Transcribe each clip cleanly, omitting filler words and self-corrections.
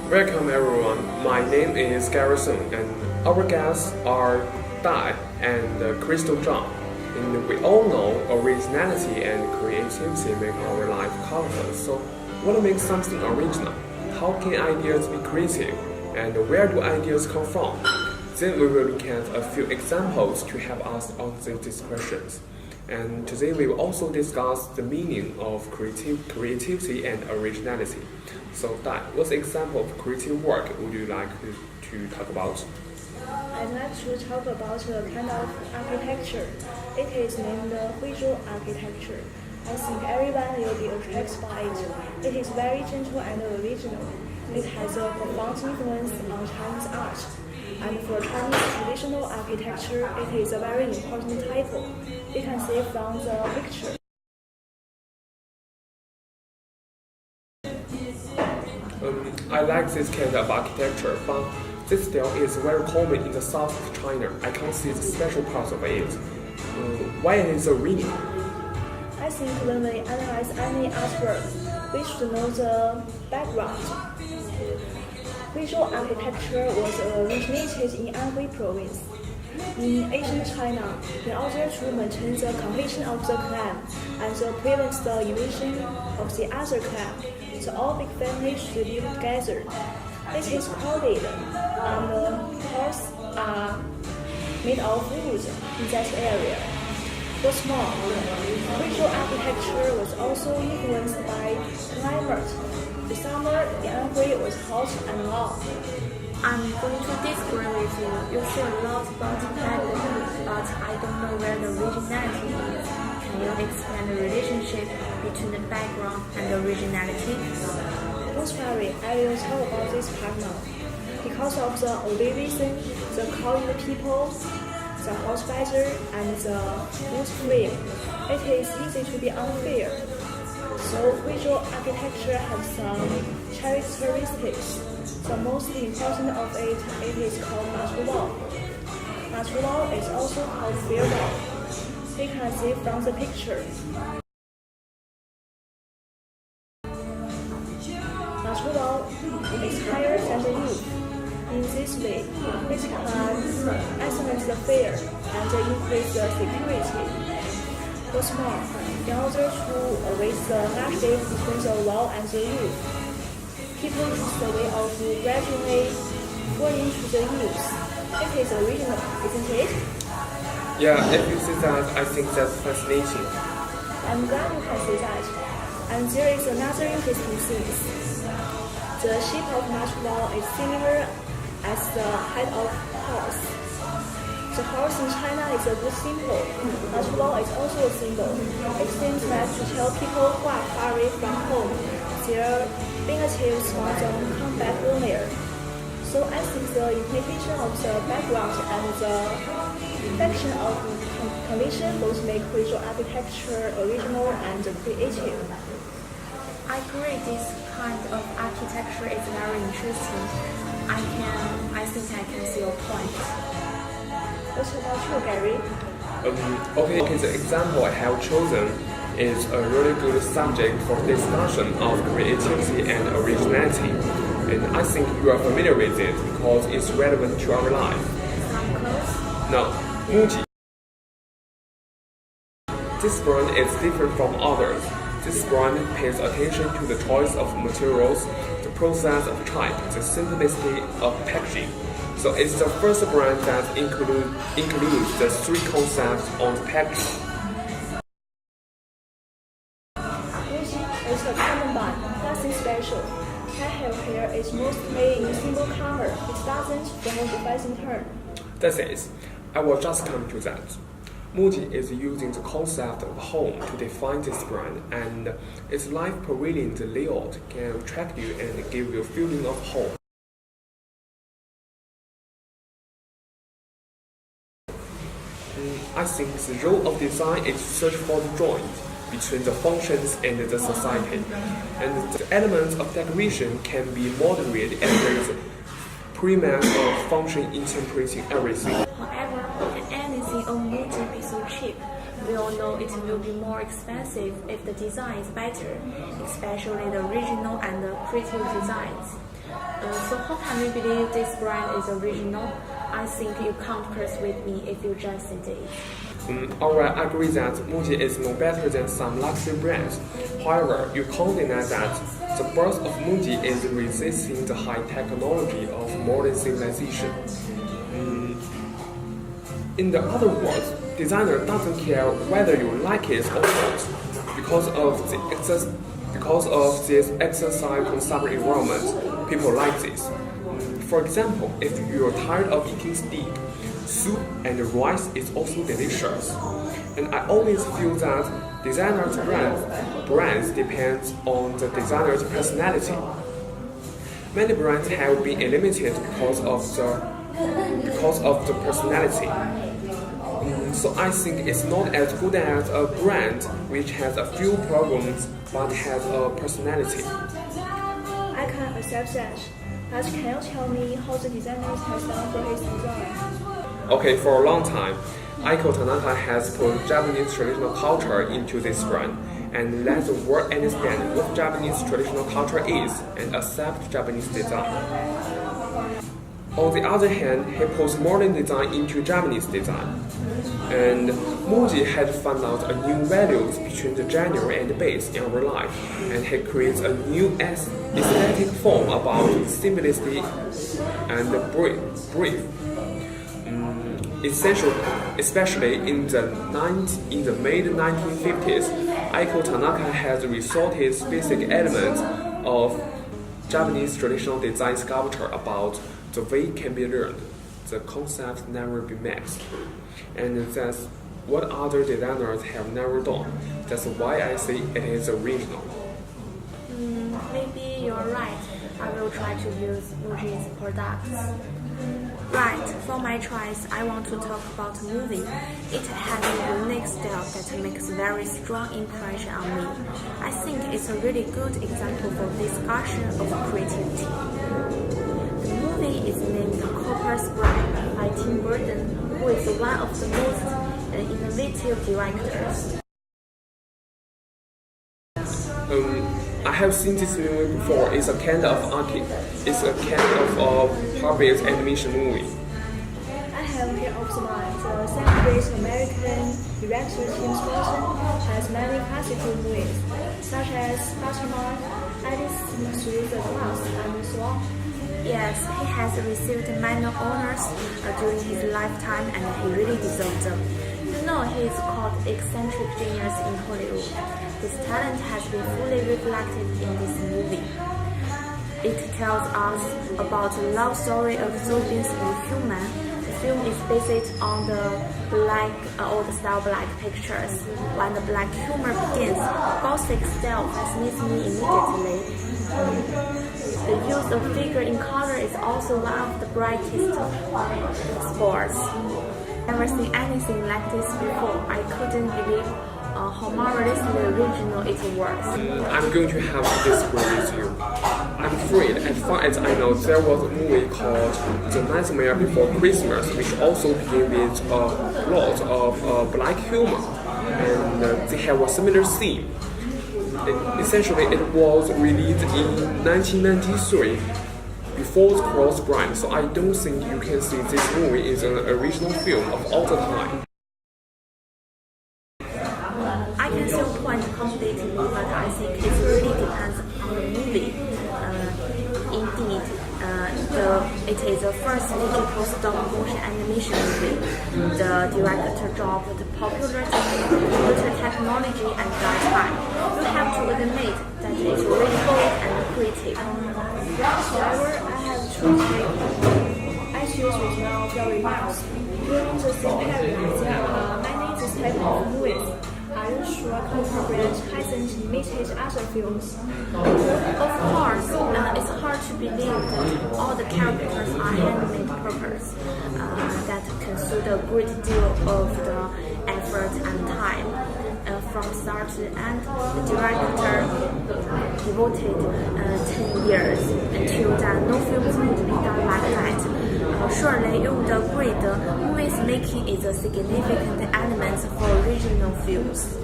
Welcome everyone, my name is Garrison and our guests are Dai and Crystal Zhang. And we all know originality and creativity make our life colorful. So what makes something original? How can ideas be creative? And where do ideas come from? Then we will look at a few examples to help us answer these questions. And today we will also discuss the meaning of creativity and originality. So Dai, what example of creative work would you like to talk about? I'd like to talk about a kind of architecture. It is named visual architecture. I think everyone will be attracted by it. It is very gentle and original. It has a profound influence on Chinese art. And for Chinese traditional architecture, it is a very important title. You can see from the picture. I like this kind of architecture, but this style is very common in the south of China. I can't see the special parts of it. Why it is so unique? I think when we analyze any artwork, we should know the background. Visual architecture was originated in Anhui province. In ancient China, in order to maintain the completion of the clan and to prevent the invasion of the other clan, so all big families should live together. It is crowded, and the houses are made of wood in that area. What's more, visual architecture was also influenced by climate. The summer in Anhui was hot and long. I'm going to disagree with you. You say a lot about background, but I don't know where the originality is. Can you explain the relationship between the background and the originality? Don't worry, I will talk about this part now. Because of the elevation, the crowded people, the hot weather, and the wood frame, it is easy to be unfair. So visual architecture has some characteristics. The most important of it is called natural wall. Natural wall is also called fair wall. You can see from the picture. Natural wall is higher than the roof. In this way, it can isolate the fire and increase the security. What's more, in order to avoid the large gap between the wall and the roof, people use the way of gradually going into the roofs. It is original, isn't it? Yeah, if you say that, I think that's fascinating. I'm glad you can say that. And there is another interesting thing. The shape of natural wall is similar as the head of horse. The horse in China is a good symbol. Natural wall is also a symbol. It seems that to tell people who are far away from home, their relatives want them to come back earlier. So I think the implication of the background and the reflection of condition both make visual architecture original and creative. I agree this kind of architecture is very interesting. I think I can see your point. What about you, Gary? Okay, the example I have chosen is a really good subject for discussion of creativity and originality. And I think you are familiar with it because it's relevant to our life. Some clothes? No, Muji. This brand is different from others. This brand pays attention to the choice of materials, the process of type, the simplicity of packaging. So it's the first brand that includes the three concepts on the packaging. It's a common brand, nothing special. I have here is mostly in single color. It doesn't promote the fashion term. That is, I will just come to that. Muji is using the concept of home to define this brand, and its life pavilion layout can attract you and give you a feeling of home. I think the role of design is to search for the joint between the functions and the society, and the elements of decoration can be moderate and with premise of function interpreting everything. However, can anything on Muji be so cheap? We all know it will be more expensive if the design is better, especially the original and the creative designs. So how can we believe this brand is original? I think you can't persuade me if you just say it. Alright, I agree that Muji is no better than some luxury brands. However, you can't deny that the birth of Muji is resisting the high technology of modern civilization. In the other words, designer doesn't care whether you like it or not because of this exercise consumer environment. People like this. For example, if you're tired of eating steak, soup and rice is also delicious. And I always feel that designers' brands depend on the designer's personality. Many brands have been eliminated because of the personality. So I think it's not as good as a brand which has a few problems but has a personality. I can accept that. But can you tell me how the designer has done for his design? Okay, for a long time, Aiko Tanaka has put Japanese traditional culture into this brand and let the world understand what Japanese traditional culture is and accept Japanese design. On the other hand, he puts modern design into Japanese design. And Muji had found out a new values between the January and the base in our life, and he creates a new aesthetic form about simplicity and brief. Especially in the mid-1950s, Aiko Tanaka has resorted basic elements of Japanese traditional design sculpture about the way it can be learned. The concepts never be maxed. And that's what other designers have never done. That's why I say it is original. Maybe you're right. I will try to use Muji's products. Right, for my choice, I want to talk about movie. It has a unique style that makes very strong impression on me. I think it's a really good example for discussion of creativity. The movie is named Copper's Bride by Tim Burton, who is one of the most innovative directors. I have seen this movie before. It's a kind of puppet animation movie. I have here observed the celebrated American director Tim Burton has many classical movies, such as Batman, Alice Through the Clouds, and so on. Yes, he has received many honors during his lifetime and he really deserves them. You know, he is called eccentric genius in Hollywood. His talent has been fully reflected in this movie. It tells us about the love story of Zobin's with human. The film is based on the old-style black pictures. When the black humor begins, Gothic style fascinates me immediately. The use of figure in color is also one of the brightest spots. Never seen anything like this before. I couldn't believe how marvelously original it was. I'm going to have to disagree with you. I'm afraid, as far as I know, there was a movie called The Nightmare Before Christmas, which also began with a lot of black humor, and they have a similar theme. Essentially, it was released in 1993 before the Cross Brand, so I don't think you can see this movie is an original film of all the time. I can see your point completely, but I think it really depends on the movie. Indeed, it is the first digital stop-motion animation movie. The director dropped popular computer technology and that time. You have to admit that it's really bold and creative. However, I have to say, I choose original very much. During the same period, there are many this type of movies. Are you sure Copper Brand hasn't imitated other films? Of course, it's hard to believe that all the characters are handmade puppets that consumed a great deal of the effort and time. From start to end, the director devoted 10 years until that no films would be done like that. Surely you would agree the movie's making is a significant element for original films.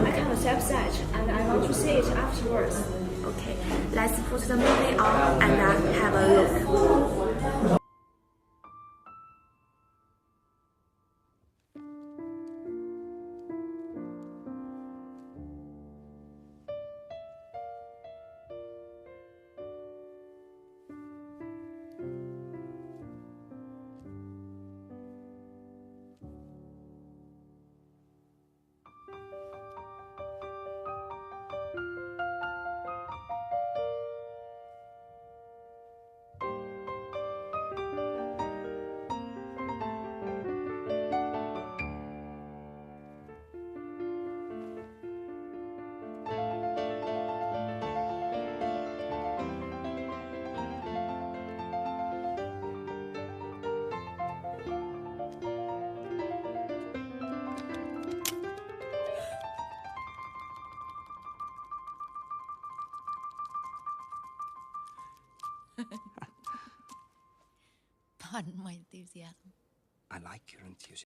I can accept that. and I want to see it afterwards. Okay, let's put the movie on and have a look. Pardon my enthusiasm.